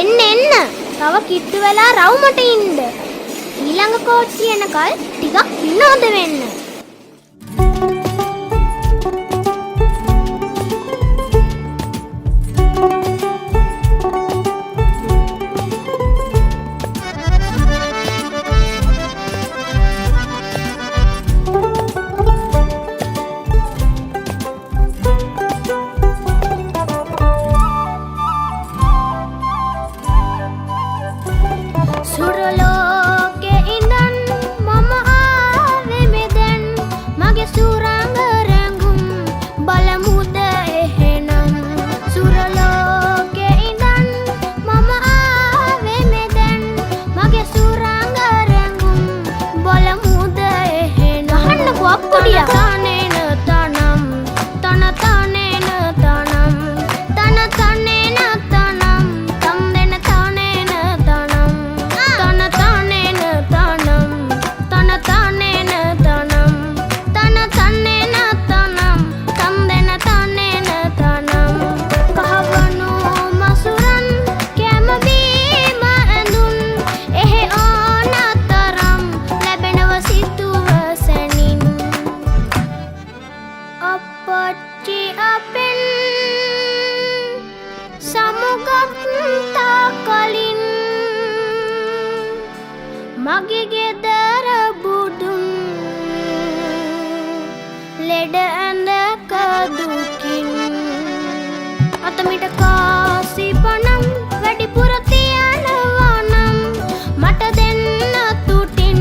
එන්න එන්න. තව කිට්ටු වෙලා රවුමට ඉන්න. ඊළඟ කෝච්චිය එනකල් ටිකක් විනෝද වෙන්න. සුරලෝකෙ ඉඳන් මම ආවේ මෙතෙන් මගේ සුරංග රැඟුම් බලමුද එහෙනම් සුරලෝකෙ ඉඳන් මම ආවේ මෙතෙන් මගේ සුරංග රැඟුම් බලමුද එහෙනම් අහන්නකෝ අප්පුඩියා තනේන තනම් තන තනේන තනම් තන තනේන තනම් තම් දෙන තනේන තනම් තන තනේන තනම් තන තනේන තනම් තන තනේන තනම් තම් දෙන තනේන තනම් කහවණු මසුරන් කැම බීම ඇඳුන් එහෙ ඕනතරම් ලැබෙනව සිතුව සැනින් අපච්චි අපෙන් සමුගත්තා කලින් මගේ ගෙදර බුදුන් ලෙඩ ඇඳක දුකින් අතමිට කාසි පනම් වැඩිපුර තියනවා නම් මට දෙන්න තුටින්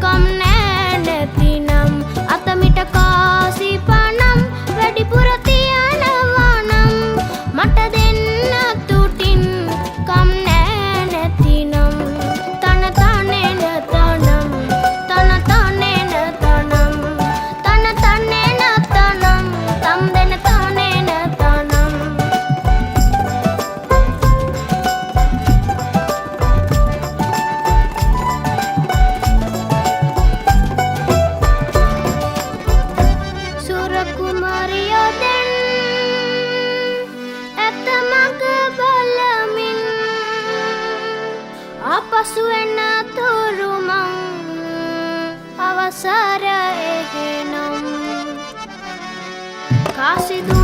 කම් නෑ නැතිනම් අතමිට කාසි පනම් වැඩිපුර තියනවා නම් මට දෙන්න තුටින් කම් නෑ නැතිනම් තන තනේන තනම් තන තනේන තනම් තන තනේන තනම් තම් දෙන තනේන තනම් සුර කුමාරියෝ දැන් ඇත මග බලමින් ආපසු එන තුරු මං අවසර එහෙනම් කාසිදු